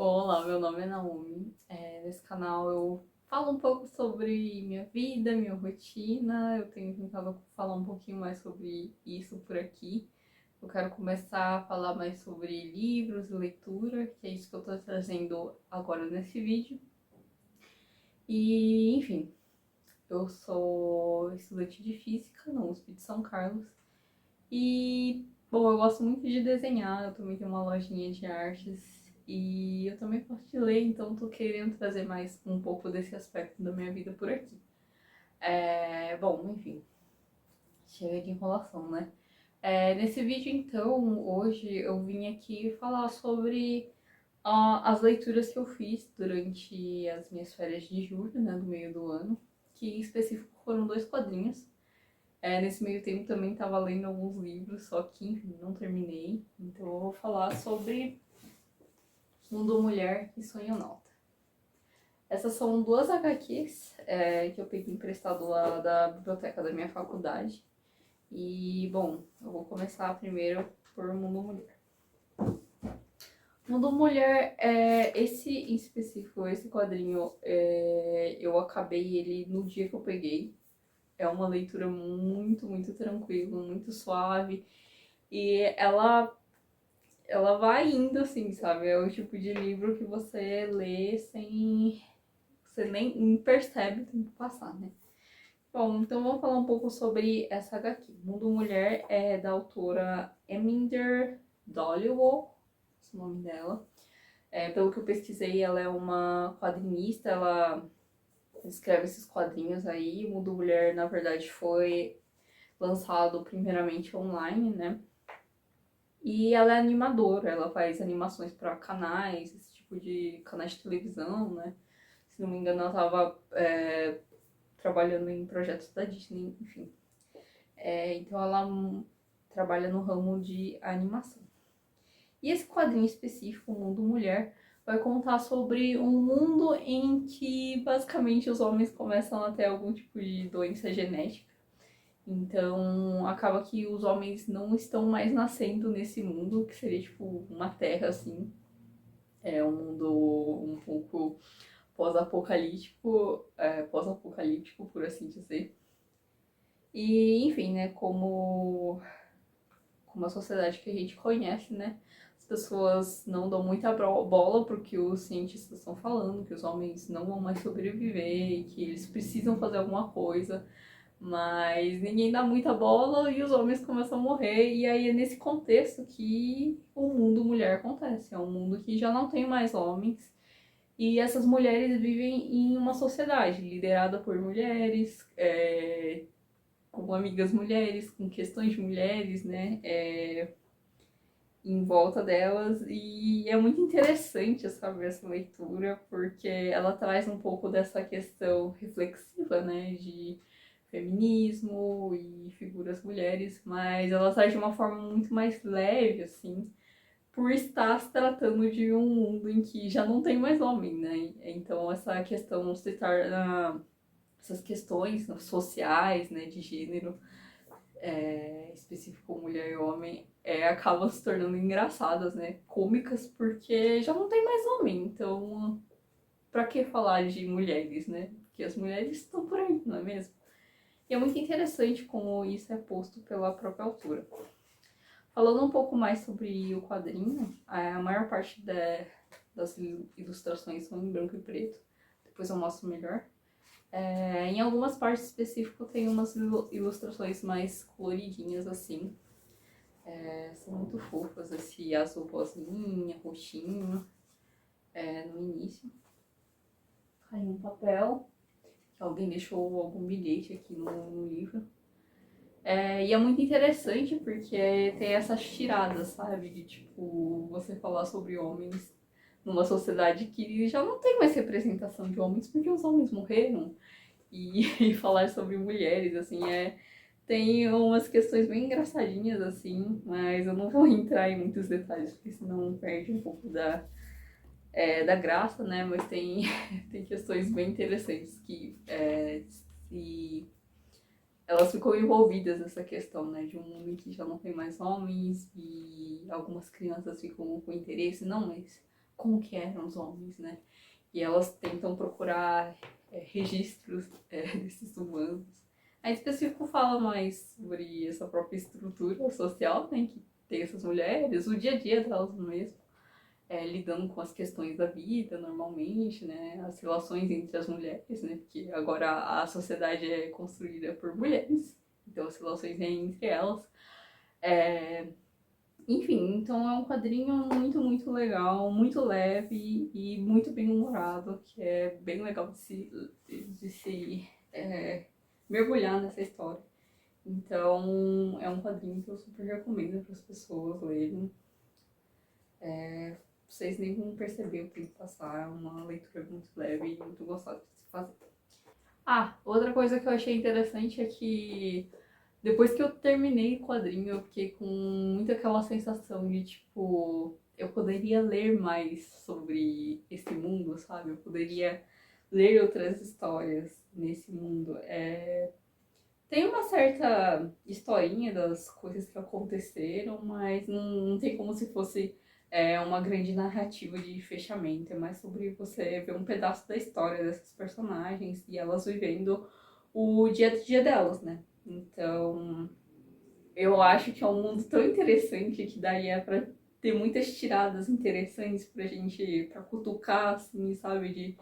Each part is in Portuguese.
Olá, meu nome é Naomi. Nesse canal eu falo um pouco sobre minha vida, minha rotina. Eu tenho tentado falar um pouquinho mais sobre isso por aqui. Eu quero começar a falar mais sobre livros e leitura, que é isso que eu tô trazendo agora nesse vídeo. E, enfim, eu sou estudante de física na USP de São Carlos. E, bom, eu gosto muito de desenhar, eu também tenho uma lojinha de artes e eu também gosto de ler, então tô querendo trazer mais um pouco desse aspecto da minha vida por aqui. Bom, enfim, chega de enrolação, né? Nesse vídeo, então, hoje eu vim aqui falar sobre as leituras que eu fiz durante as minhas férias de julho, né, do meio do ano, que em específico foram dois quadrinhos. Nesse meio tempo também estava lendo alguns livros, só que, enfim, não terminei. Então eu vou falar sobre Mundo Mulher e Sonho Nauta. Essas são duas HQs que eu peguei emprestado lá da biblioteca da minha faculdade. E, bom, eu vou começar primeiro por Mundo Mulher. Mundo Mulher, esse em específico, esse quadrinho, eu acabei ele no dia que eu peguei. É uma leitura muito, muito tranquila, muito suave. E ela vai indo assim, sabe? É o tipo de livro que você lê sem. Você nem percebe o tempo passar, né? Bom, então vamos falar um pouco sobre essa HQ. Mundo Mulher é da autora Eminder Dhaliwal, esse é o nome dela. Pelo que eu pesquisei, ela é uma quadrinista, ela escreve esses quadrinhos aí. O Mundo Mulher, na verdade, foi lançado primeiramente online, né? E ela é animadora, ela faz animações para canais, esse tipo de canais de televisão, né? Se não me engano, ela estava trabalhando em projetos da Disney, enfim. Então ela trabalha no ramo de animação. E esse quadrinho específico, o Mundo Mulher, vai contar sobre um mundo em que basicamente os homens começam a ter algum tipo de doença genética. Então, acaba que os homens não estão mais nascendo nesse mundo, que seria tipo uma terra assim. É um mundo um pouco pós-apocalíptico, por assim dizer. E, enfim, né, como a sociedade que a gente conhece, né, as pessoas não dão muita bola pro que os cientistas estão falando, que os homens não vão mais sobreviver e que eles precisam fazer alguma coisa. Mas ninguém dá muita bola e os homens começam a morrer. E aí é nesse contexto que o mundo mulher acontece. É um mundo que já não tem mais homens. E essas mulheres vivem em uma sociedade liderada por mulheres, com amigas mulheres, com questões de mulheres, né? Em volta delas. E é muito interessante, sabe, essa leitura, porque ela traz um pouco dessa questão reflexiva, né? De feminismo e figuras mulheres, mas ela traz de uma forma muito mais leve, assim, por estar se tratando de um mundo em que já não tem mais homem, né? Então essa questão se torna essas questões sociais, né, de gênero, específico mulher e homem, acabam se tornando engraçadas, né, cômicas, porque já não tem mais homem, então pra que falar de mulheres, né? Porque as mulheres estão por aí, não é mesmo? E é muito interessante como isso é posto pela própria autora. Falando um pouco mais sobre o quadrinho, a maior parte das ilustrações são em branco e preto. Depois eu mostro melhor. Em algumas partes específicas tem umas ilustrações mais coloridinhas assim. São muito fofas, esse azul rosinha, roxinho, no início. Aí um papel, que alguém deixou algum bilhete aqui no livro. E é muito interessante porque tem essas tiradas, sabe? De tipo, você falar sobre homens numa sociedade que já não tem mais representação de homens porque os homens morreram. E falar sobre mulheres, assim, tem umas questões bem engraçadinhas, assim, mas eu não vou entrar em muitos detalhes porque senão perde um pouco da graça, né? Mas tem questões bem interessantes que se elas ficam envolvidas nessa questão, né, de um mundo em que já não tem mais homens e algumas crianças ficam com interesse, não, mas como que eram os homens, né? E elas tentam procurar registros desses humanos. A específico fala mais sobre essa própria estrutura social, né, que tem essas mulheres, o dia a dia delas mesmo, lidando com as questões da vida normalmente, né, as relações entre as mulheres, né, porque agora a sociedade é construída por mulheres, então as relações entre elas. Enfim, então é um quadrinho muito, muito legal, muito leve e muito bem humorado, que é bem legal de se mergulhar nessa história. Então, é um quadrinho que eu super recomendo para as pessoas lerem. Vocês nem vão perceber o tempo passar, é uma leitura muito leve e muito gostosa de se fazer. Ah, outra coisa que eu achei interessante é que depois que eu terminei o quadrinho, eu fiquei com muito aquela sensação de, tipo, eu poderia ler mais sobre esse mundo, sabe? Eu poderia ler outras histórias nesse mundo. Tem uma certa historinha das coisas que aconteceram, mas não tem como se fosse uma grande narrativa de fechamento. É mais sobre você ver um pedaço da história dessas personagens e elas vivendo o dia a dia delas, né? Então, eu acho que é um mundo tão interessante que daria pra ter muitas tiradas interessantes pra gente, pra cutucar, assim, sabe? De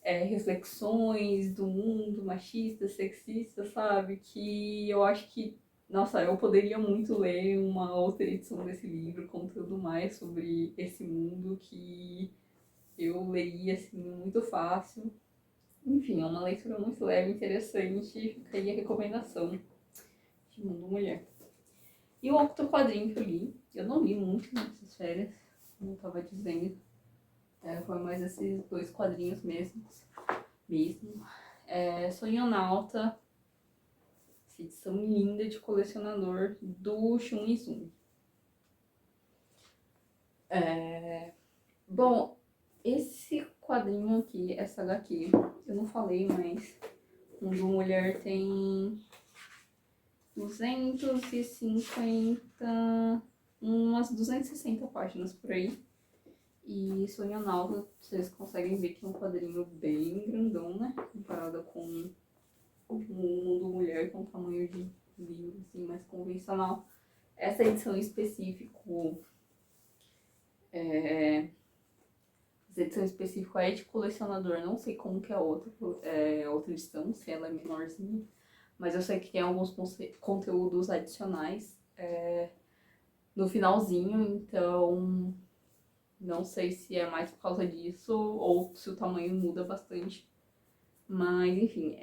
reflexões do mundo machista, sexista, sabe? Que eu acho que, nossa, eu poderia muito ler uma outra edição desse livro contando mais sobre esse mundo que eu leria, assim, muito fácil. Enfim, é uma leitura muito leve, interessante, fica aí a recomendação de Mundo Mulher. E o outro quadrinho que eu li, eu não li muito nessas férias, como eu tava dizendo, foi mais esses dois quadrinhos mesmo. Sonhonauta, essa edição linda de colecionador do Shun Izumi. Bom, esse quadrinho aqui, essa HQ, eu não falei, mas Mundo Mulher tem 250, umas 260 páginas por aí. E Sonhonauta, vocês conseguem ver que é um quadrinho bem grandão, né? Comparado com o Mundo Mulher, que é um tamanho de livro assim, mais convencional. Essa edição em específico, essa edição em específico é de colecionador, não sei como que é a outra edição, se ela é menorzinha, mas eu sei que tem alguns conteúdos adicionais no finalzinho, então não sei se é mais por causa disso ou se o tamanho muda bastante. Mas, enfim,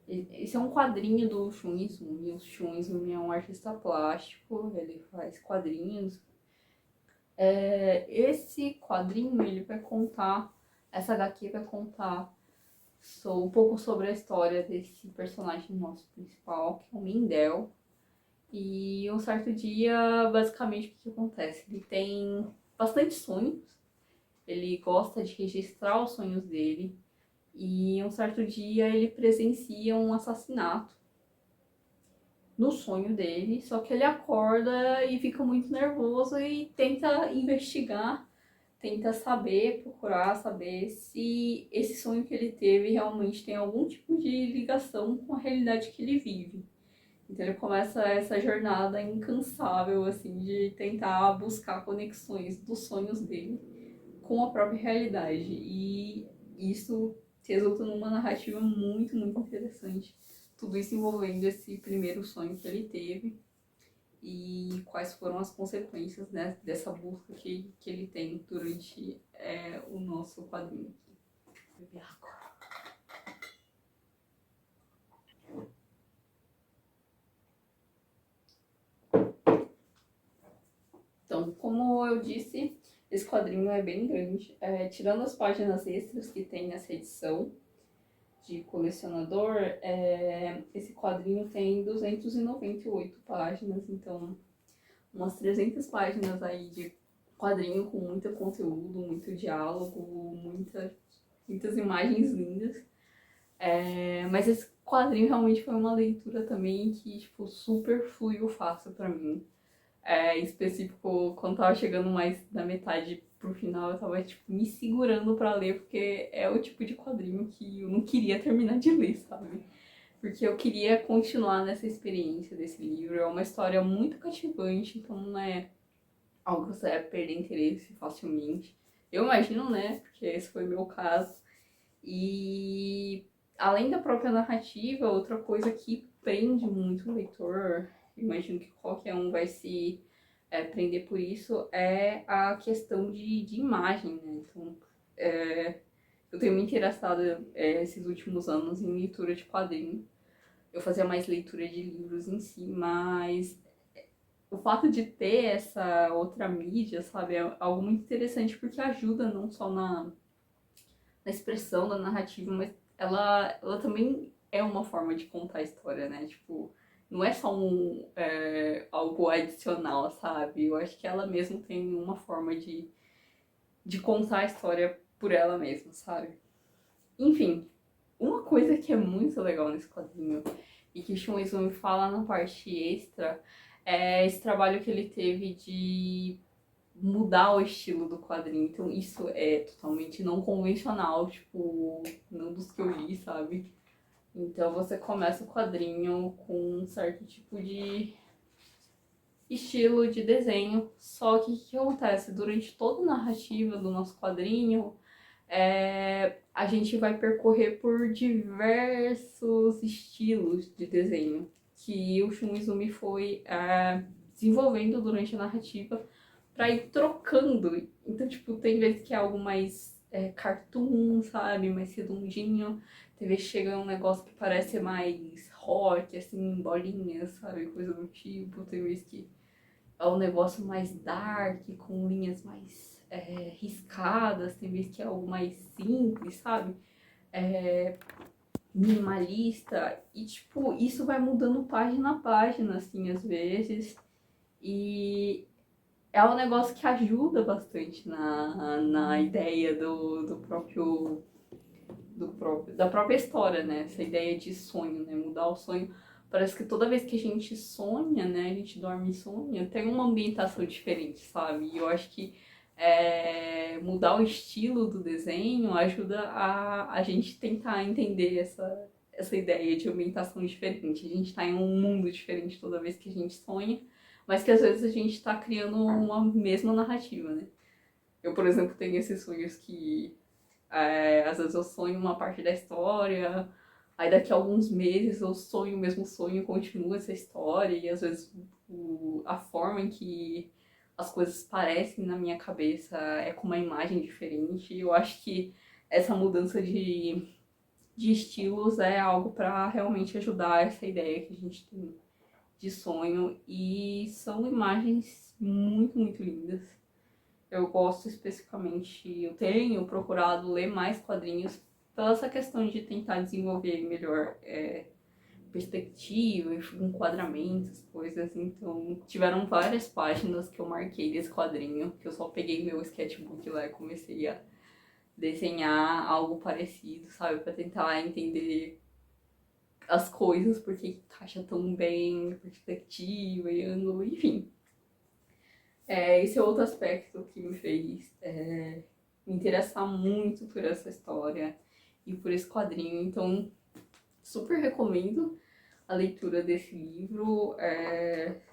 esse é um quadrinho do Shun Izumi. O Shun Izumi é um artista plástico, ele faz quadrinhos. Esse quadrinho, ele vai contar, essa HQ vai contar um pouco sobre a história desse personagem nosso principal, que é o Mindel. E um certo dia, basicamente, o que acontece? Ele tem bastante sonhos, ele gosta de registrar os sonhos dele, e um certo dia ele presencia um assassinato no sonho dele, só que ele acorda e fica muito nervoso e tenta investigar, tenta saber, procurar saber se esse sonho que ele teve realmente tem algum tipo de ligação com a realidade que ele vive. Então ele começa essa jornada incansável, assim, de tentar buscar conexões dos sonhos dele com a própria realidade. E isso resulta numa narrativa muito, muito interessante. Tudo isso envolvendo esse primeiro sonho que ele teve e quais foram as consequências, né, dessa busca que ele tem durante o nosso quadrinho aqui. Então, como eu disse, esse quadrinho é bem grande. Tirando as páginas extras que tem nessa edição de colecionador, esse quadrinho tem 298 páginas, então umas 300 páginas aí de quadrinho com muito conteúdo, muito diálogo, muitas imagens lindas. Mas esse quadrinho realmente foi uma leitura também que, tipo, super fluiu fácil pra mim. Em específico, quando tava chegando mais da metade pro final, eu tava, tipo, me segurando pra ler, porque é o tipo de quadrinho que eu não queria terminar de ler, sabe? Porque eu queria continuar nessa experiência desse livro. É uma história muito cativante, então não é algo que você vai perder interesse facilmente. Eu imagino, né? Porque esse foi o meu caso. E além da própria narrativa, outra coisa que prende muito o leitor, imagino que qualquer um vai se prender por isso, é a questão de imagem, né? Então, eu tenho me interessado esses últimos anos em leitura de quadrinho. Eu fazia mais leitura de livros em si, mas o fato de ter essa outra mídia, sabe, é algo muito interessante porque ajuda não só na expressão da narrativa, mas ela também é uma forma de contar a história, né? Tipo, não é só algo adicional, sabe? Eu acho que ela mesma tem uma forma de contar a história por ela mesma, sabe? Enfim, uma coisa que é muito legal nesse quadrinho e que o Shun Izumi fala na parte extra é esse trabalho que ele teve de mudar o estilo do quadrinho. Então isso é totalmente não convencional, tipo, não dos que eu li, sabe? Então você começa o quadrinho com um certo tipo de estilo de desenho, só que o que acontece? Durante toda a narrativa do nosso quadrinho, a gente vai percorrer por diversos estilos de desenho que o Shun Izumi foi desenvolvendo durante a narrativa pra ir trocando. Então, tipo, tem vezes que é algo mais cartoon, sabe? Mais redondinho. Tem vezes que chega um negócio que parece mais rock, assim, bolinhas, sabe? Coisa do tipo. Tem vezes que é um negócio mais dark, com linhas mais riscadas. Tem vezes que é algo mais simples, sabe? Minimalista. E, tipo, isso vai mudando página a página, assim, às vezes. E é um negócio que ajuda bastante na ideia da própria história, né? Essa ideia de sonho, né? Mudar o sonho. Parece que toda vez que a gente sonha, né? A gente dorme e sonha, tem uma ambientação diferente, sabe? E eu acho que mudar o estilo do desenho ajuda a gente tentar entender essa ideia de ambientação diferente. A gente tá em um mundo diferente toda vez que a gente sonha, mas que às vezes a gente tá criando uma mesma narrativa, né? Eu, por exemplo, tenho esses sonhos que às vezes eu sonho uma parte da história, aí daqui a alguns meses eu sonho o mesmo sonho, continua essa história, e às vezes a forma em que as coisas parecem na minha cabeça é com uma imagem diferente. E eu acho que essa mudança de estilos é algo para realmente ajudar essa ideia que a gente tem de sonho. E são imagens muito, muito lindas. Eu gosto especificamente, eu tenho procurado ler mais quadrinhos pela essa questão de tentar desenvolver melhor perspectiva, enquadramentos, coisas. Então, tiveram várias páginas que eu marquei desse quadrinho, que eu só peguei meu sketchbook lá e comecei a desenhar algo parecido, sabe? Pra tentar entender as coisas, porque encaixa tão bem, perspectiva e ângulo, enfim. Esse é outro aspecto que me fez me interessar muito por essa história e por esse quadrinho. Então, super recomendo a leitura desse livro.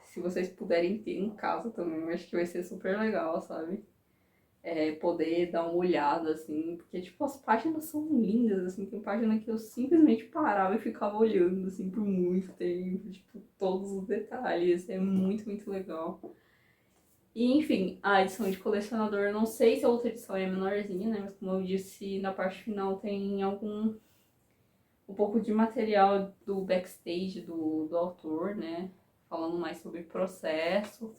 Se vocês puderem ter em casa também, eu acho que vai ser super legal, sabe? Poder dar uma olhada, assim, porque, tipo, as páginas são lindas, assim, tem página que eu simplesmente parava e ficava olhando, assim, por muito tempo, tipo, todos os detalhes, é muito, muito legal. E, enfim, a edição de colecionador, eu não sei se a outra edição é menorzinha, né? Mas como eu disse, na parte final tem um pouco de material do backstage do autor, né? Falando mais sobre o processo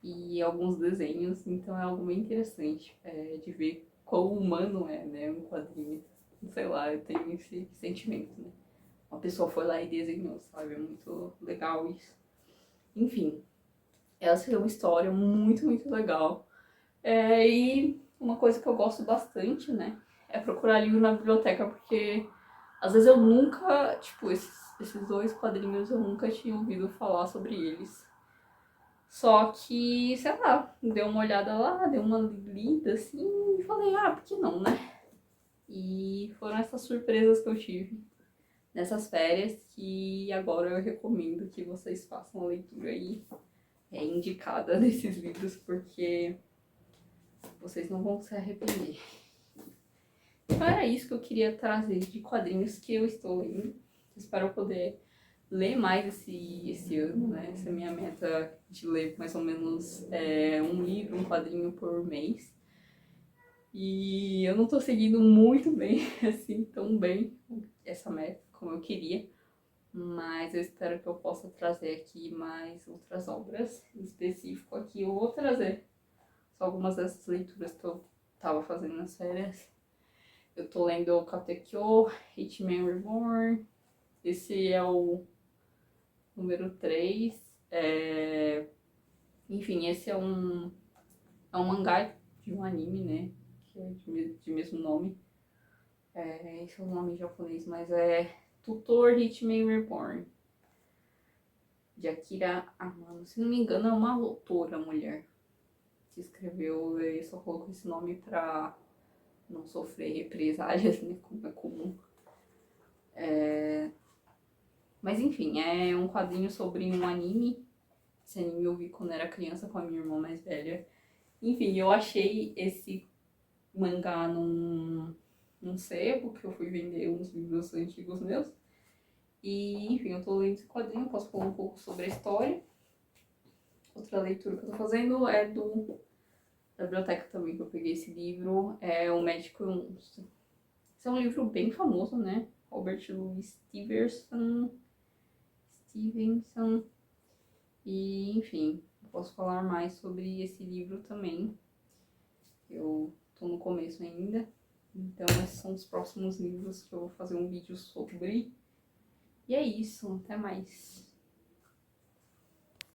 e alguns desenhos. Então é algo bem interessante de ver quão humano é, né? Um quadrinho. Sei lá, eu tenho esse sentimento, né? Uma pessoa foi lá e desenhou, sabe? É muito legal isso. Enfim, essa é uma história muito, muito legal. E uma coisa que eu gosto bastante, né, é procurar livro na biblioteca, porque às vezes eu nunca, tipo, esses dois quadrinhos eu nunca tinha ouvido falar sobre eles. Só que, sei lá, dei uma olhada lá, dei uma lida assim e falei, ah, por que não, né? E foram essas surpresas que eu tive nessas férias que agora eu recomendo que vocês façam a leitura aí indicada desses livros, porque vocês não vão se arrepender. Então era isso que eu queria trazer de quadrinhos que eu estou lendo. Espero poder ler mais esse ano, né? Essa é a minha meta de ler mais ou menos um livro, um quadrinho por mês. E eu não tô seguindo muito bem, assim, tão bem essa meta como eu queria. Mas eu espero que eu possa trazer aqui mais outras obras. Em específico aqui eu vou trazer só algumas dessas leituras que eu tava fazendo nas férias. Eu tô lendo Katekyo, Hitman Reborn. Esse é o número 3. Enfim, esse é um mangá de um anime, né? Que é de mesmo nome. Esse é o nome em japonês, mas é Tutor Hitman Reborn. De Akira Amano. Se não me engano, é uma autora mulher que escreveu. Eu só coloco esse nome pra não sofrer represálias, né? Como é comum. Mas enfim, é um quadrinho sobre um anime. Esse anime eu vi quando era criança com a minha irmã mais velha. Enfim, eu achei esse mangá num sebo, que eu fui vender uns livros antigos meus. E, enfim, eu tô lendo esse quadrinho, eu posso falar um pouco sobre a história. Outra leitura que eu tô fazendo é da biblioteca também, que eu peguei esse livro, é O Médico e o Monstro. Esse é um livro bem famoso, né? Robert Louis Stevenson. E, enfim, eu posso falar mais sobre esse livro também. Eu tô no começo ainda. Então, esses são os próximos livros que eu vou fazer um vídeo sobre. E é isso, até mais.